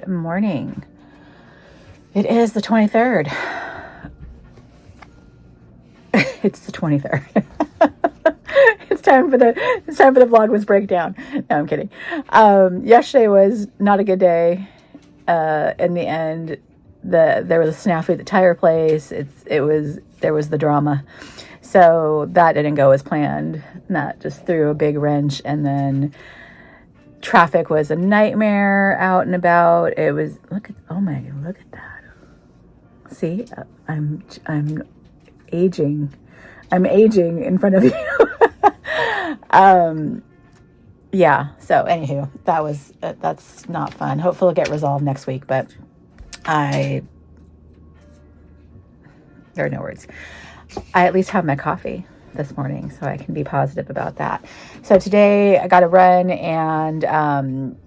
morning. It is the 23rd. It's the 23rd. It's time for the Vlogmas breakdown. No, I'm kidding. Yesterday was not a good day. In the end, there was a snafu at the tire place. There was the drama. So that didn't go as planned. That just threw a big wrench, and then traffic was a nightmare out and about. It was look at that. See, I'm aging. I'm aging in front of you. Yeah. So anywho, that's not fun. Hopefully it'll get resolved next week, but there are no words. I at least have my coffee this morning, so I can be positive about that. So today I got to run and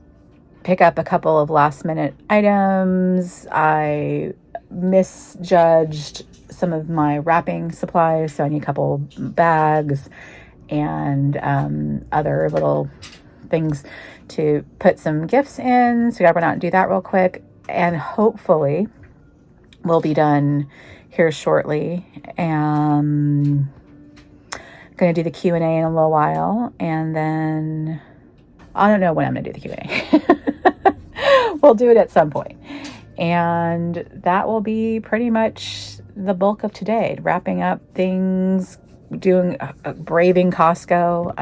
pick up a couple of last minute items. I misjudged some of my wrapping supplies, so I need a couple bags and other little things to put some gifts in. So I got to run out and do that real quick, and hopefully we'll be done here shortly. Going to do the Q&A in a little while, and then I don't know when I'm going to do the Q&A. We'll do it at some point. And that will be pretty much the bulk of today. Wrapping up things, braving Costco.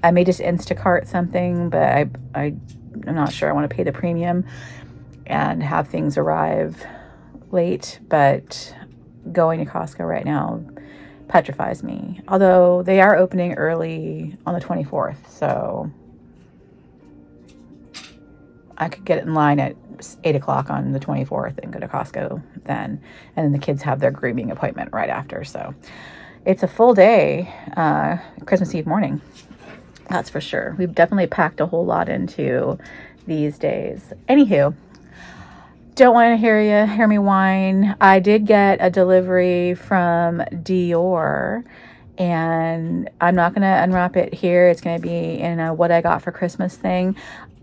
I may just Instacart something, but I'm not sure I want to pay the premium and have things arrive late. But going to Costco right now petrifies me. Although they are opening early on the 24th, so I could get in line at 8 o'clock on the 24th and go to Costco then. And then the kids have their grooming appointment right after. So it's a full day, Christmas Eve morning. That's for sure. We've definitely packed a whole lot into these days. Anywho, don't want to hear me whine. I did get a delivery from Dior, and I'm not going to unwrap it here. It's going to be in a what I got for Christmas thing.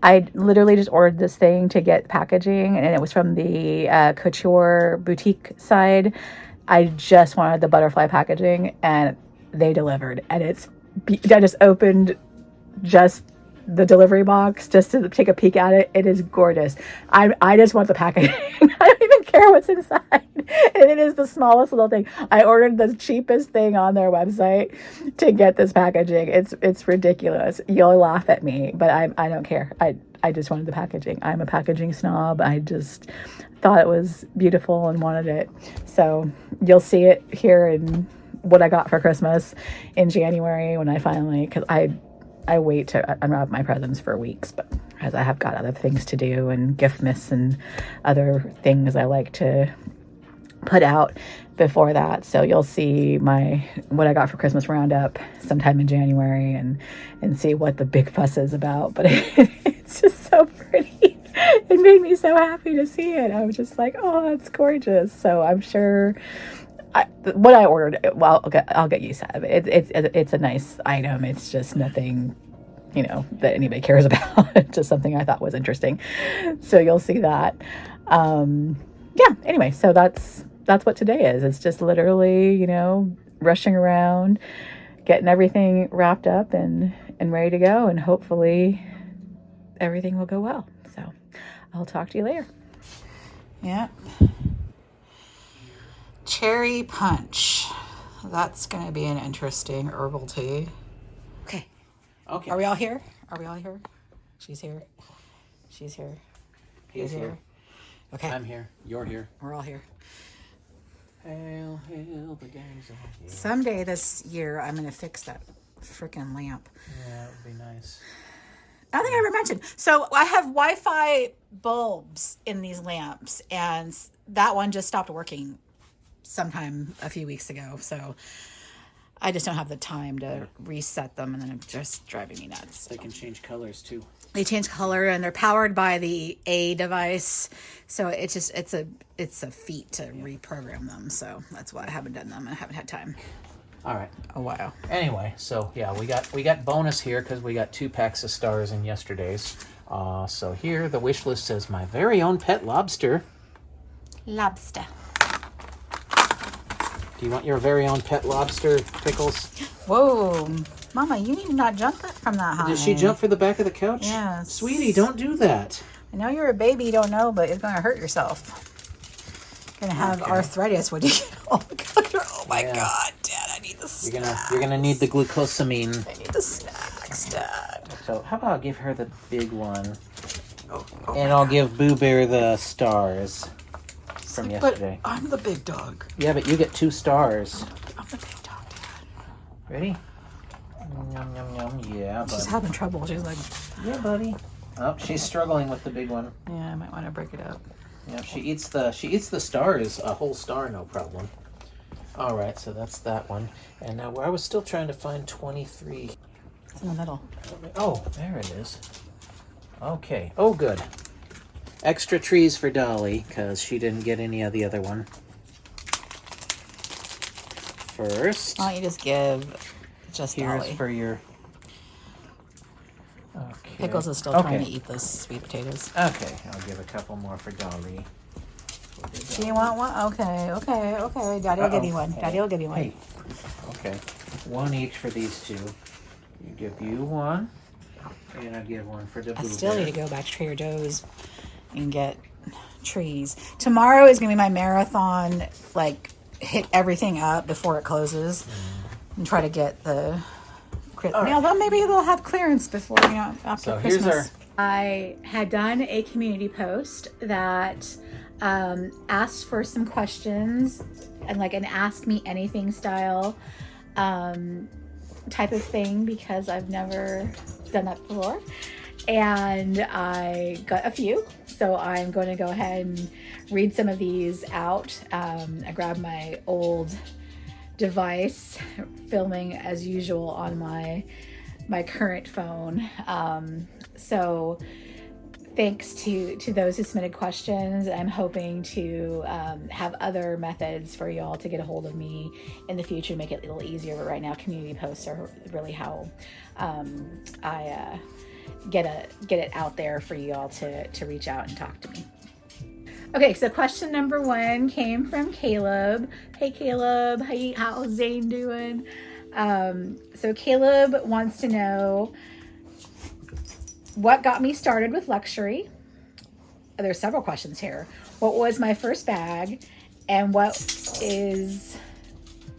I literally just ordered this thing to get packaging, and it was from the couture boutique side. I just wanted the butterfly packaging, and they delivered. And I just opened just the delivery box just to take a peek at it. It is gorgeous. I just want the packaging. I don't even care what's inside. And it is the smallest little thing. I ordered the cheapest thing on their website to get this packaging. It's ridiculous. You'll laugh at me, but I don't care. I just wanted the packaging. I'm a packaging snob. I just thought it was beautiful and wanted it. So you'll see it here in what I got for Christmas in January when I finally, because I wait to unwrap my presents for weeks, but as I have got other things to do and gift miss and other things I like to put out before that. So you'll see what I got for Christmas roundup sometime in January and see what the big fuss is about. But it's just so pretty. It made me so happy to see it. I was just like, oh, it's gorgeous. So I'm sure what I ordered, well, I'll get used to it. It's a nice item. It's just nothing, that anybody cares about. Just something I thought was interesting. So you'll see that. Yeah. Anyway, so that's what today is. It's just literally, rushing around, getting everything wrapped up and ready to go, and hopefully everything will go well. So I'll talk to you later. Yeah. Cherry punch. That's going to be an interesting herbal tea. Okay. Are we all here? She's here. He's here. Okay. I'm here. You're here. We're all here. Hail, the gang's all here. Someday this year, I'm going to fix that freaking lamp. Yeah, it would be nice. I don't think I ever mentioned. So I have Wi-Fi bulbs in these lamps, and that one just stopped working sometime a few weeks ago. So I just don't have the time to reset them, and then it's just driving me nuts. They can change colors too. They change color, and they're powered by the A device. So it's a feat to reprogram them. So that's why I haven't done them. I haven't had time. All right. A while. Anyway, so yeah, we got bonus here because we got 2 packs of stars in yesterday's. So here the wish list says my very own pet lobster. Lobster. Do you want your very own pet lobster, Pickles? Whoa. Mama, you need to not jump from that high. Did she jump for the back of the couch? Yes. Sweetie, don't do that. I know you're a baby, you don't know, but it's going to hurt yourself. You're going to have arthritis when you get older. Oh my God, Dad, I need the snacks. You're gonna need the glucosamine. I need the snacks, Dad. So how about I give her the big one, and I'll give Boo Bear the stars from yesterday. But I'm the big dog. Yeah, but you get 2 stars. I'm the big dog, Dad. Ready? Yum, yum, yum. Yeah, buddy. She's having trouble. She's like, yeah, buddy. Oh, she's struggling with the big one. yeah, I might want to break it up. Yeah, she eats the stars, a whole star, no problem. All right, so that's that one. And now I was still trying to find 23. It's in the middle. Oh, there it is. Okay. Oh, good. Extra trees for Dolly, because she didn't get any of the other one. First, Why don't you just give just here's Dolly? for your... Okay. Pickles is still trying to eat those sweet potatoes. Okay, I'll give a couple more for Dolly. Do you want one? Okay. Daddy will give you one. Daddy will give you one. Hey. Okay. 1 each for these 2. You give you 1, and I'll give 1 for the I Boo still Bear. need to go back to Trader Joe's and get trees. Tomorrow is going to be my marathon, like, hit everything up before it closes and try to get the... Although maybe they'll have clearance before, after Christmas. I had done a community post that asked for some questions and like an ask me anything style type of thing, because I've never done that before, and I got a few, so I'm going to go ahead and read some of these out. I grabbed my old device, filming as usual on my current phone. So thanks to those who submitted questions. I'm hoping to have other methods for y'all to get a hold of me in the future to make it a little easier. But right now, community posts are really how I get it out there for y'all to reach out and talk to me. Okay, so question number 1 came from Caleb. Hey Caleb, how's Zane doing? So Caleb wants to know what got me started with luxury. There's several questions here. What was my first bag, and what is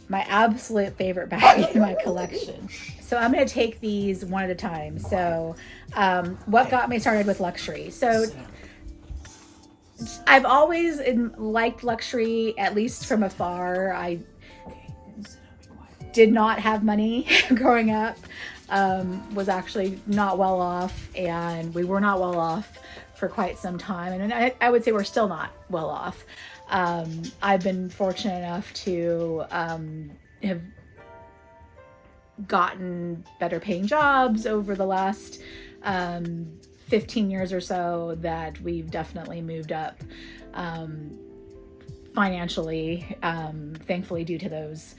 my absolute favorite bag in my collection? So I'm going to take these one at a time. So what got me started with luxury? So I've always liked luxury, at least from afar. I did not have money growing up, was actually not well off, and we were not well off for quite some time. And I would say we're still not well off. I've been fortunate enough to have gotten better paying jobs over the last 15 years or so, that we've definitely moved up financially, thankfully, due to those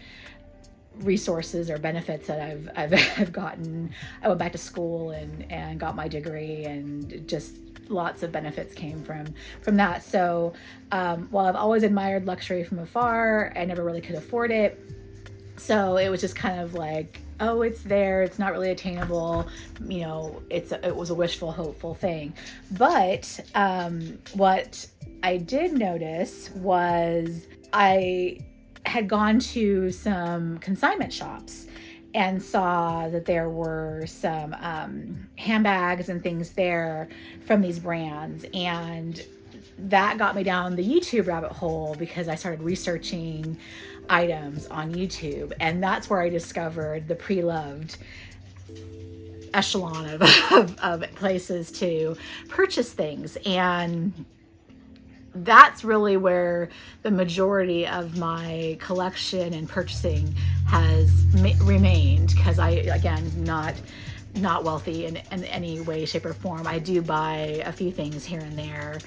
resources or benefits that I've gotten. I went back to school and got my degree, and just lots of benefits came from that. So while I've always admired luxury from afar, I never really could afford it. So it was just kind of like, oh, it's there, it's not really attainable, it was a wishful, hopeful thing. But what I did notice was I had gone to some consignment shops and saw that there were some handbags and things there from these brands, and that got me down the YouTube rabbit hole, because I started researching items on YouTube, and that's where I discovered the pre-loved echelon of places to purchase things. And that's really where the majority of my collection and purchasing has remained, because I, again, not wealthy in any way, shape, or form. I do buy a few things here and there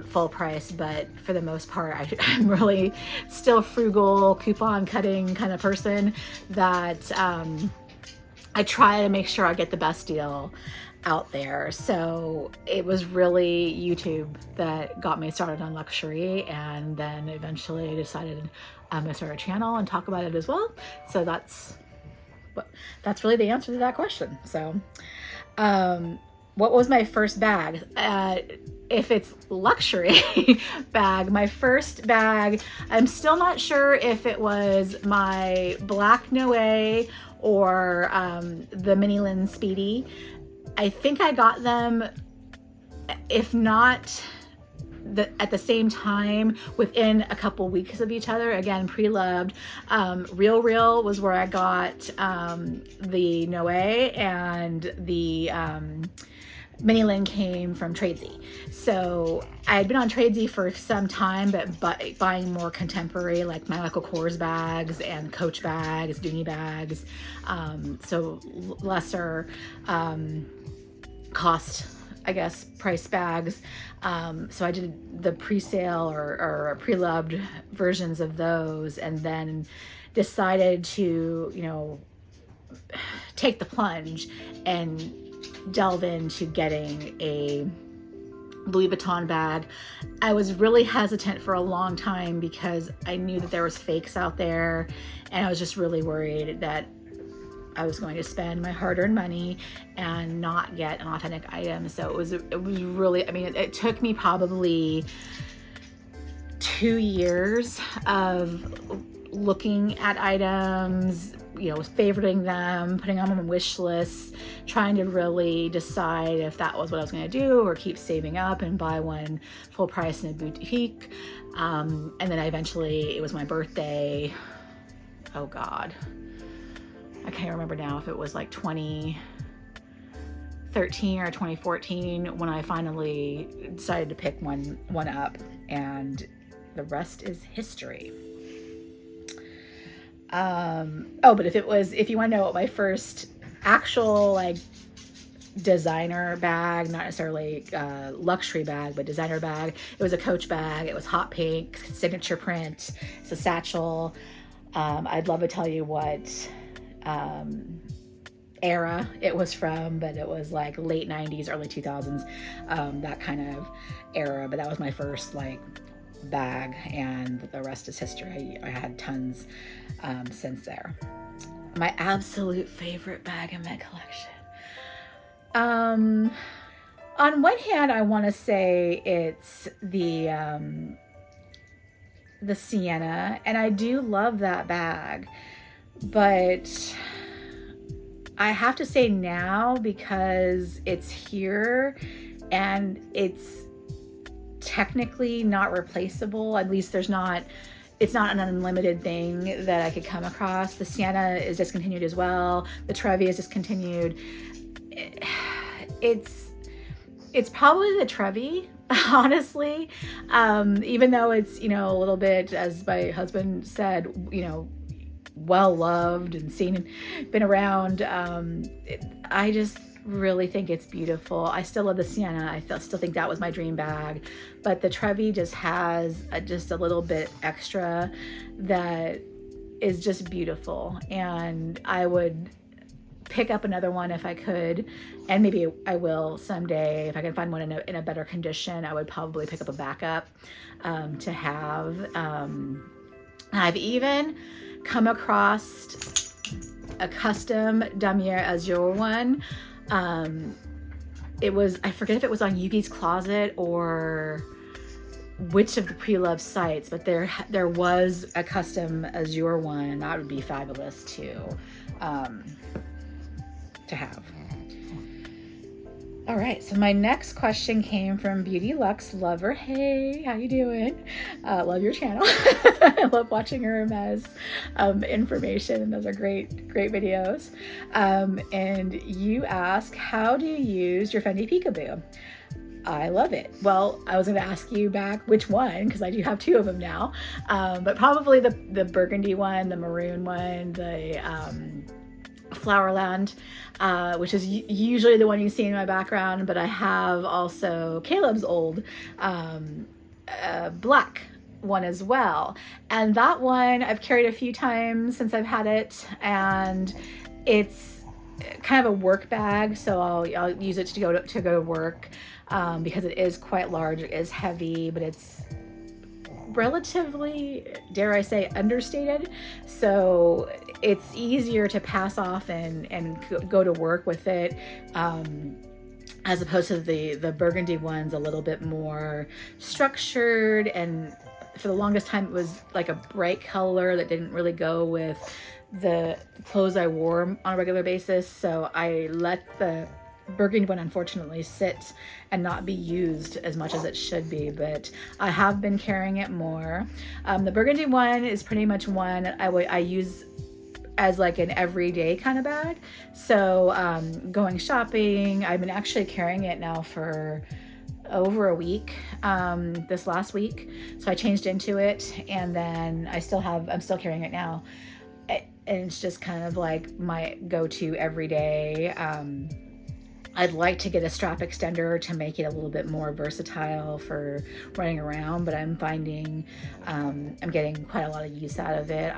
full price, but for the most part, I'm really still frugal, coupon cutting kind of person, that I try to make sure I get the best deal out there. So it was really YouTube that got me started on luxury, and then eventually I decided I'm gonna start a channel and talk about it as well. So that's really the answer to that question. So what was my first bag? If it's luxury bag, my first bag, I'm still not sure if it was my black Noe or the Mini Lynn Speedy. I think I got them, if not at the same time, within a couple weeks of each other. Again, pre-loved. Real was where I got the Noe, and the Mini Lynn came from Tradesy. So I had been on Tradesy for some time, but buying more contemporary, like my Michael Kors bags and Coach bags, Dooney bags. So lesser cost, I guess, price bags. So I did the pre-sale or pre-loved versions of those, and then decided to, you know, take the plunge and delve into getting a Louis Vuitton bag. I was really hesitant for a long time because I knew that there was fakes out there, and I was just really worried that I was going to spend my hard-earned money and not get an authentic item. So it was really, I mean, it took me probably 2 years of looking at items, you know, favoriting them, putting them on my wish lists, trying to really decide if that was what I was going to do, or keep saving up and buy one full price in a boutique. And then it was my birthday. Oh God. I can't remember now if it was like 2013 or 2014 when I finally decided to pick one up, and the rest is history. But if you want to know what my first actual like designer bag, not necessarily luxury bag, but designer bag, it was a Coach bag. It was hot pink, signature print. It's a satchel. I'd love to tell you what era it was from, but it was like late 90s, early 2000s, that kind of era. But that was my first like bag, and the rest is history. I had tons since there. My absolute favorite bag in my collection. On one hand, I want to say it's the Sienna, and I do love that bag, but I have to say now, because it's here and it's technically not replaceable, at least it's not an unlimited thing that I could come across. The Sienna is discontinued as well. The Trevi is discontinued. It's probably the Trevi, honestly, even though it's, you know, a little bit, as my husband said, you know, well loved and seen and been around. I just really think it's beautiful. I still love the Sienna. I still think that was my dream bag, but the Trevi just has just a little bit extra that is just beautiful, and I would pick up another one if I could, and maybe I will someday if I can find one in a better condition. I would probably pick up a backup to have. I've even come across a custom Damier Azur one. It was, I forget if it was on Yugi's Closet or which of the pre-loved sites, but there was a custom Azur one, and that would be fabulous to have. All right, so my next question came from Beauty Lux Lover. Hey, how you doing? Love your channel. I love watching her mess information, and those are great videos. And you ask, how do you use your Fendi Peekaboo? I love it. Well, I was going to ask you back which one, because I do have two of them now, but probably the burgundy one, the maroon one, the Flowerland, which is usually the one you see in my background, but I have also Caleb's old black one as well, and that one I've carried a few times since I've had it, and it's kind of a work bag, so I'll use it to go to work, because it is quite large. It is heavy, but it's relatively, dare I say, understated. So it's easier to pass off and go to work with it, as opposed to the burgundy ones, a little bit more structured. And for the longest time, it was like a bright color that didn't really go with the clothes I wore on a regular basis. So I let the burgundy one unfortunately sit and not be used as much as it should be, but I have been carrying it more. The burgundy one is pretty much one I use as like an everyday kind of bag. So going shopping, I've been actually carrying it now for over a week, this last week. So I changed into it, and then I'm still carrying it now. And it's just kind of like my go-to every day. I'd like to get a strap extender to make it a little bit more versatile for running around, but I'm finding I'm getting quite a lot of use out of it.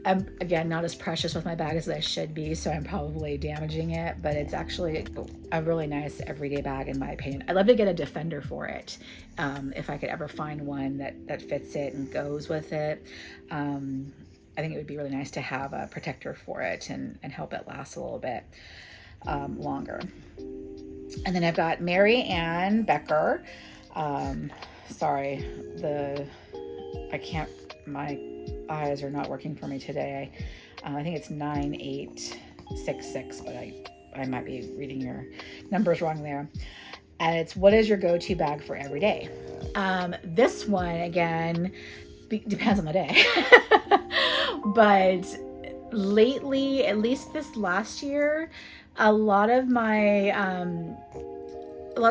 I'm, again, not as precious with my bag as I should be, so I'm probably damaging it, but it's actually a really nice everyday bag in my opinion. I'd love to get a defender for it, if I could ever find one that fits it and goes with it. I think it would be really nice to have a protector for it and help it last a little bit longer. And then I've got Mary Ann Becker. Sorry, my eyes are not working for me today. I think it's 9866, but I might be reading your numbers wrong there. And it's, what is your go-to bag for every day? This one, again, depends on the day. But lately, at least this last year, a lot of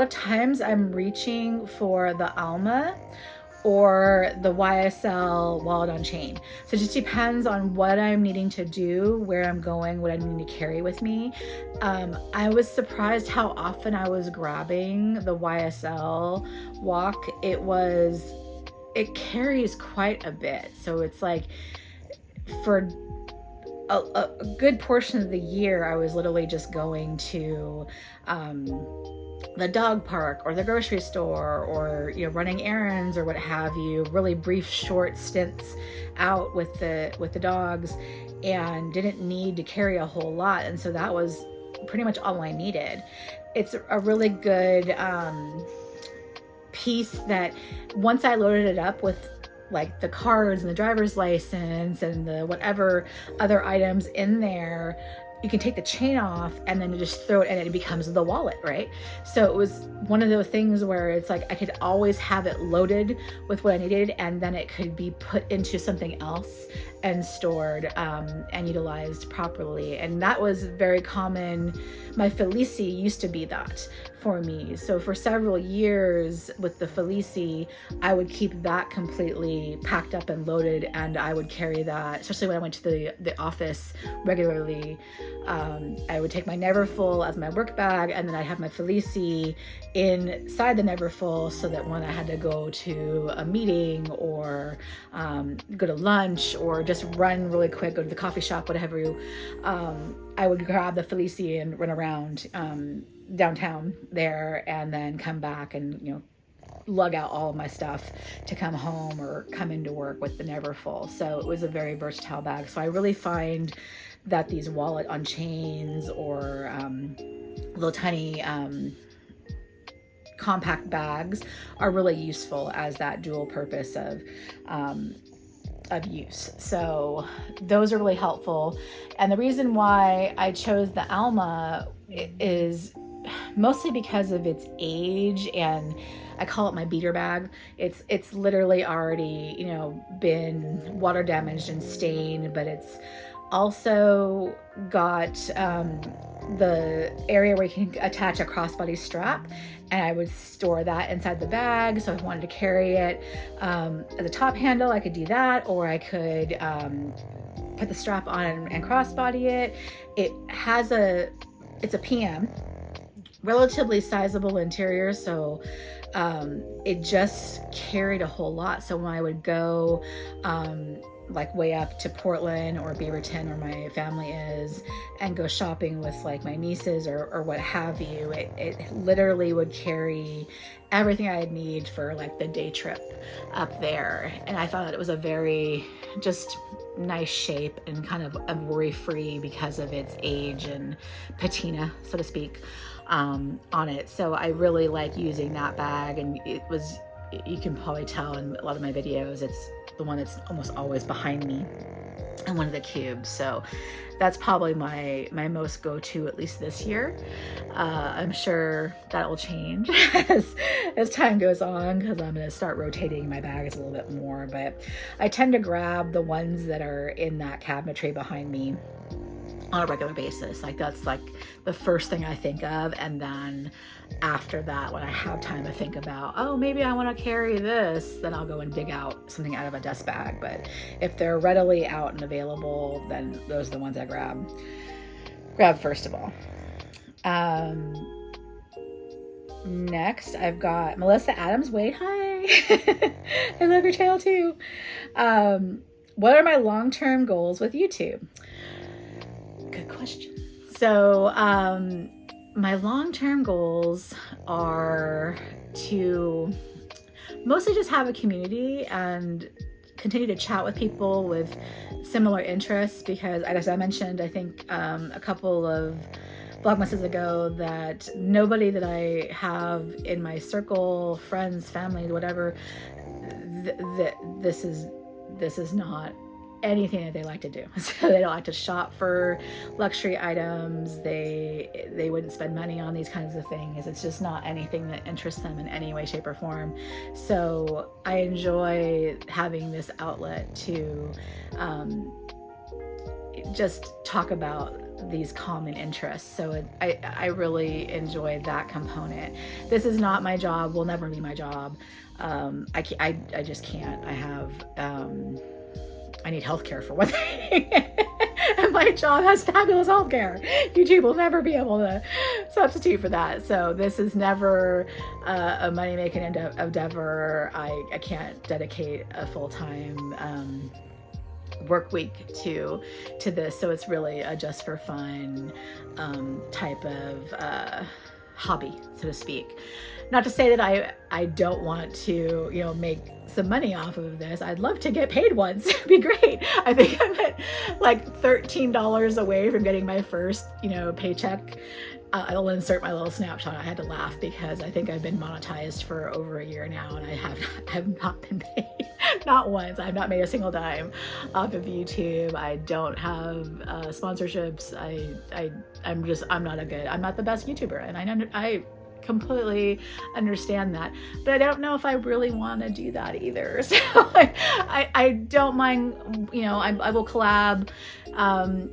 times I'm reaching for the Alma or the YSL wallet on chain. So it just depends on what I'm needing to do, where I'm going, what I need to carry with me. I was surprised how often I was grabbing the YSL walk. It carries quite a bit. So it's like, for a good portion of the year, I was literally just going to the dog park or the grocery store, or running errands or what have you, really brief short stints out with the dogs, and didn't need to carry a whole lot. And so that was pretty much all I needed. It's a really good piece that once I loaded it up with like the cards and the driver's license and the whatever other items in there, you can take the chain off and then you just throw it and it becomes the wallet, right? So it was one of those things where it's like I could always have it loaded with what I needed, and then it could be put into something else and stored and utilized properly. And that was very common. My Felici used to be that for me. So for several years with the Felici, I would keep that completely packed up and loaded, and I would carry that, especially when I went to the office regularly. I would take my Neverfull as my work bag, and then I'd have my Felici inside the Neverfull, so that when I had to go to a meeting or go to lunch or just run really quick, go to the coffee shop, whatever, I would grab the Felici and run around downtown there, and then come back and lug out all of my stuff to come home or come into work with the Neverfull. So it was a very versatile bag. So I really find that these wallet on chains or little tiny compact bags are really useful as that dual purpose of use. So those are really helpful. And the reason why I chose the Alma is mostly because of its age, and I call it my beater bag. It's literally already, been water damaged and stained, but it's also got the area where you can attach a crossbody strap, and I would store that inside the bag. So if I wanted to carry it as a top handle, I could do that, or I could put the strap on and crossbody it. It's a PM, relatively sizable interior, so it just carried a whole lot. So when I would go like way up to Portland or Beaverton where my family is and go shopping with like my nieces or what have you, it literally would carry everything I'd need for like the day trip up there. And I thought it was a very just nice shape and kind of worry-free because of its age and patina, so to speak, on it. So I really like using that bag, and it was, you can probably tell in a lot of my videos, it's the one that's almost always behind me and one of the cubes. So that's probably my most go-to, at least this year. I'm sure that will change as time goes on, because I'm going to start rotating my bags a little bit more, but I tend to grab the ones that are in that cabinetry behind me on a regular basis. Like that's like the first thing I think of, and then after that, when I have time to think about, oh, maybe I want to carry this, then I'll go and dig out something out of a dust bag. But if they're readily out and available, then those are the ones I grab first of all. Next, I've got Melissa Adams Wade. Hi. I love your channel too. What are my long-term goals with YouTube? Good question. So my long-term goals are to mostly just have a community and continue to chat with people with similar interests, because as I mentioned, I think a couple of Vlogmases ago, that nobody that I have in my circle, friends, family, whatever, this is not anything that they like to do. So they don't like to shop for luxury items. They wouldn't spend money on these kinds of things. It's just not anything that interests them in any way, shape, or form. So I enjoy having this outlet to just talk about these common interests. So I really enjoy that component. This is not my job, will never be my job. I just can't. I need healthcare for one thing. And my job has fabulous healthcare. YouTube will never be able to substitute for that. So this is never a money-making endeavor. I can't dedicate a full-time work week to this. So it's really a just for fun type of hobby, so to speak. Not to say that I don't want to, make some money off of this. I'd love to get paid once. It'd be great. I think I'm at like $13 away from getting my first, paycheck. I'll insert my little snapshot. I had to laugh because I think I've been monetized for over a year now, and I have not been paid. Not once. I've not made a single dime off of YouTube. I don't have sponsorships. I'm not the best YouTuber, and I completely understand that, but I don't know if I really want to do that either. So I don't mind, I will collab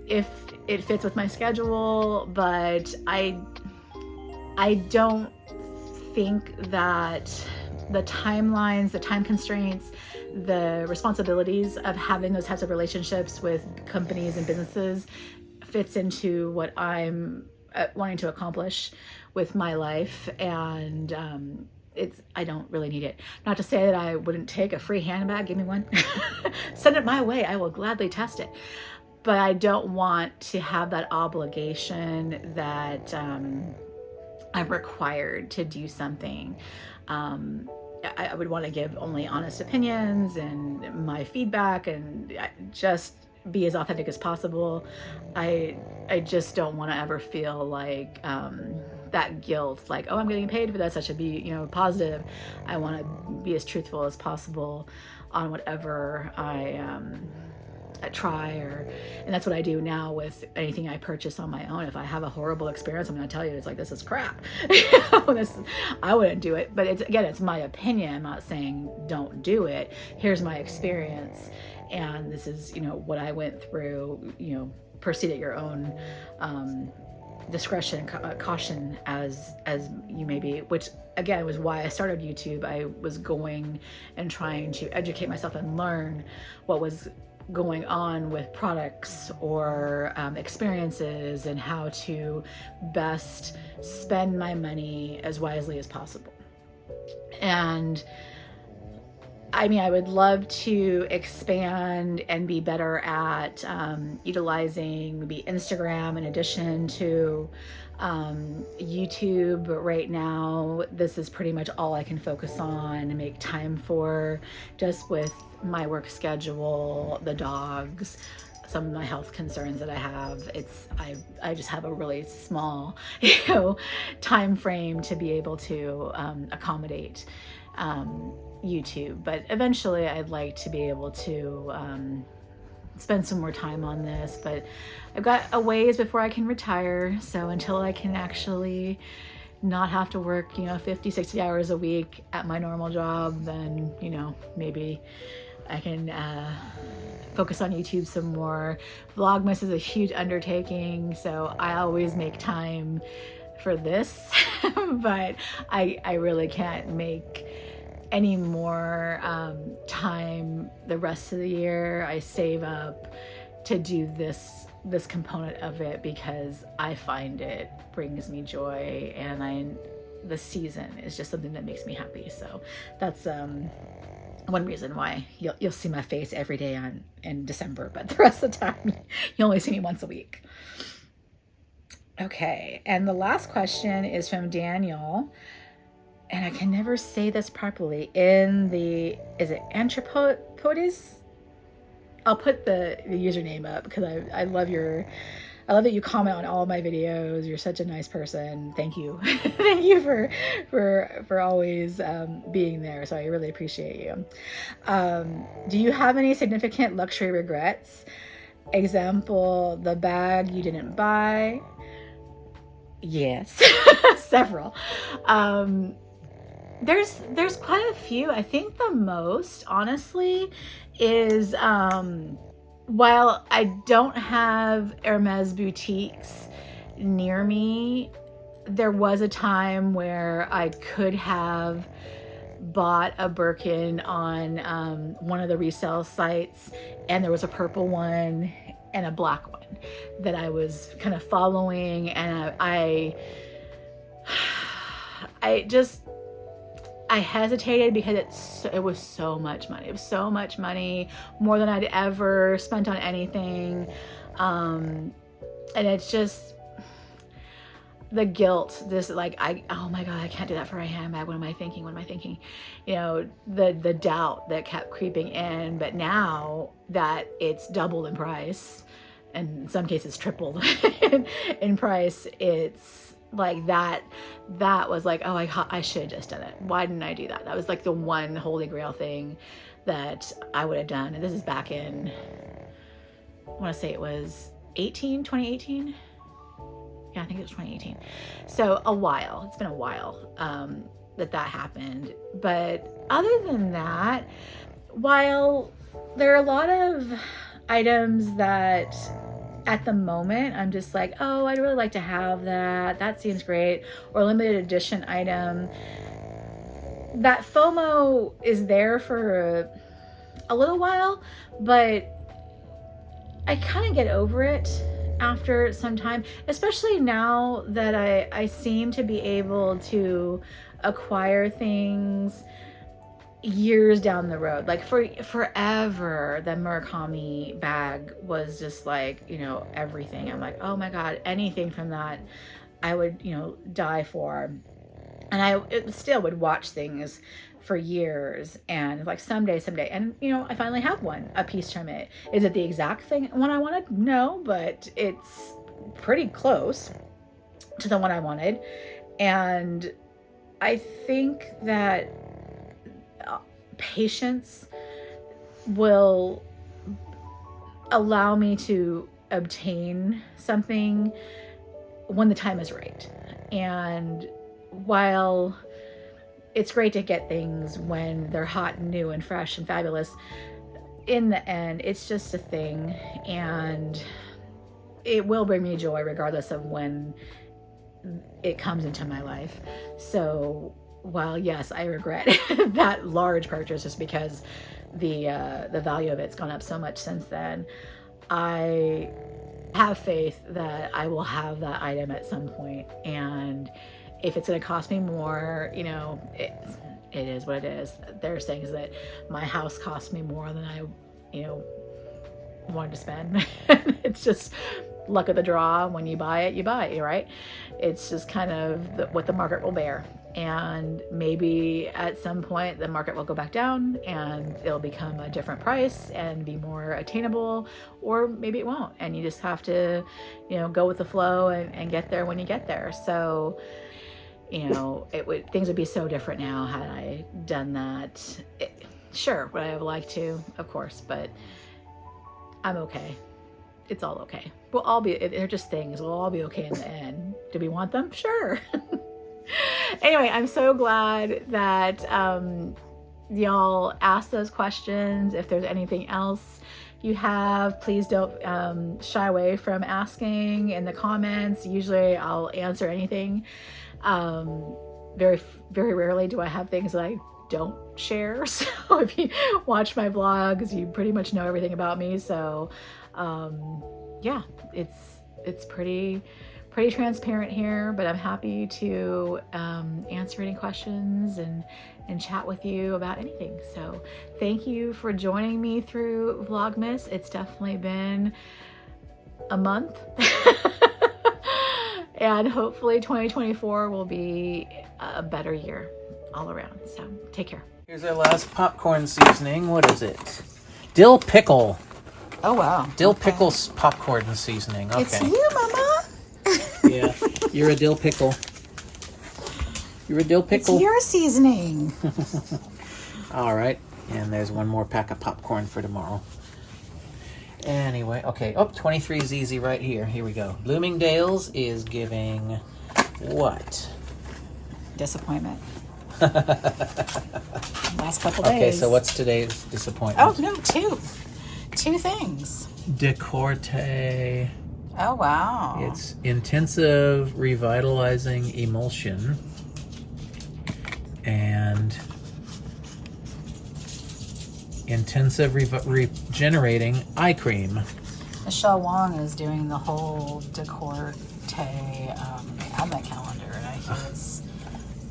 if it fits with my schedule, but I don't think that the timelines, the time constraints, the responsibilities of having those types of relationships with companies and businesses fits into what I'm wanting to accomplish with my life. And I don't really need it. Not to say that I wouldn't take a free handbag. Give me one. Send it my way. I will gladly test it. But I don't want to have that obligation that I'm required to do something. I would want to give only honest opinions and my feedback, and just be as authentic as possible. I just don't want to ever feel like that guilt, like, oh, I'm getting paid for this, I should be, positive. I want to be as truthful as possible on whatever I try, and that's what I do now with anything I purchase on my own. If I have a horrible experience, I'm going to tell you, it's like, this is crap. I wouldn't do it, but it's my opinion. I'm not saying don't do it. Here's my experience, and this is, what I went through. Proceed at your own discretion, caution as you may be, which again was why I started YouTube. I was going and trying to educate myself and learn what was going on with products or experiences, and how to best spend my money as wisely as possible. And I mean, I would love to expand and be better at utilizing maybe Instagram in addition to YouTube. But right now, this is pretty much all I can focus on and make time for, just with my work schedule, the dogs, some of my health concerns that I have. I just have a really small, time frame to be able to accommodate YouTube. But eventually I'd like to be able to spend some more time on this, but I've got a ways before I can retire. So until I can actually not have to work, 50, 60 hours a week at my normal job, then, maybe I can focus on YouTube some more. Vlogmas is a huge undertaking, so I always make time for this, but I really can't make any more time the rest of the year. I save up to do this component of it because I find it brings me joy, and the season is just something that makes me happy. So that's one reason why you'll see my face every day in December, but the rest of the time you only see me once a week. Okay, and the last question is from Daniel, and I can never say this properly. Is it Anthropodes? I'll put the username up because I love that you comment on all of my videos. You're such a nice person. Thank you. Thank you for always being there. So I really appreciate you. Do you have any significant luxury regrets? Example, the bag you didn't buy. Yes, several. There's quite a few. I think the most, honestly, is while I don't have Hermes boutiques near me, there was a time where I could have bought a Birkin on one of the resale sites, and there was a purple one and a black one that I was kind of following, and I hesitated because it was so much money. It was so much money, more than I'd ever spent on anything. And it's just the guilt, oh my God, I can't do that for a handbag. What am I thinking? The doubt that kept creeping in. But now that it's doubled in price, and in some cases tripled in price, it's like that was like, oh, I should have just done it. Why didn't I do that? That was like the one holy grail thing that I would have done. And this is back in, I want to say it was 2018. Yeah, I think it was 2018. So it's been a while that happened. But other than that, while there are a lot of items that at the moment I'm just like, oh, I'd really like to have that. That seems great. Or limited edition item. That FOMO is there for a little while, but I kind of get over it after some time, especially now that I seem to be able to acquire things years down the road. Like for forever, the Murakami bag was just like, everything. I'm like, oh my God, anything from that I would, die for. And I still would watch things for years, and like someday, and I finally have a piece from it. Is it the exact one I wanted? No, but it's pretty close to the one I wanted. And I think that patience will allow me to obtain something when the time is right. And while it's great to get things when they're hot and new and fresh and fabulous, in the end, it's just a thing, and it will bring me joy regardless of when it comes into my life. So while yes, I regret that large purchase just because the value of it's gone up so much since then, I have faith that I will have that item at some point. And if it's going to cost me more, you know, it is what it is. There's things that my house cost me more than I, you know, wanted to spend. It's just luck of the draw. When you buy it, right? It's just kind of what the market will bear. And maybe at some point the market will go back down and it'll become a different price and be more attainable, or maybe it won't. And you just have to, you know, go with the flow and get there when you get there. So, you know, things would be so different now had I done that. Sure, would I have liked to? Of course, but I'm okay. It's all okay. We'll all be, they're just things. We'll all be okay in the end. Do we want them? Sure. Anyway, I'm so glad that y'all asked those questions. If there's anything else you have, please don't shy away from asking in the comments. Usually I'll answer anything. Very, very rarely do I have things that I don't share. So if you watch my vlogs, you pretty much know everything about me. So yeah, it's pretty transparent here, but I'm happy to answer any questions and chat with you about anything. So thank you for joining me through Vlogmas. It's definitely been a month. And hopefully 2024 will be a better year all around. So take care. Here's our last popcorn seasoning. What is it? Dill pickle. Oh, wow. Dill pickle popcorn seasoning. Okay. It's you, Mama. Yeah, you're a dill pickle. You're a dill pickle. It's your seasoning. All right, and there's one more pack of popcorn for tomorrow. Anyway, okay. Oh, 23 is easy right here. Here we go. Bloomingdale's is giving what? Disappointment. Last couple days. Okay, so what's today's disappointment? Oh, no, two things. Decorte. Oh, wow. It's intensive revitalizing emulsion and intensive regenerating eye cream. Michelle Wong is doing the whole Decorte advent calendar, and I hear it's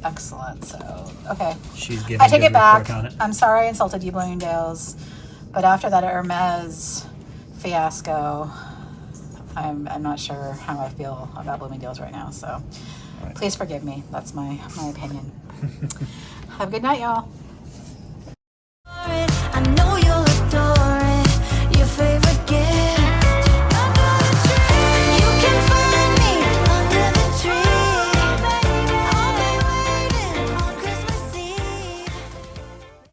excellent. So, okay. She's giving I take it back. On it. I'm sorry I insulted you, Bloomingdale's, but after that Hermes fiasco, I'm not sure how I feel about Bloomingdale's right now. So, please forgive me. That's my opinion. Have a good night, y'all.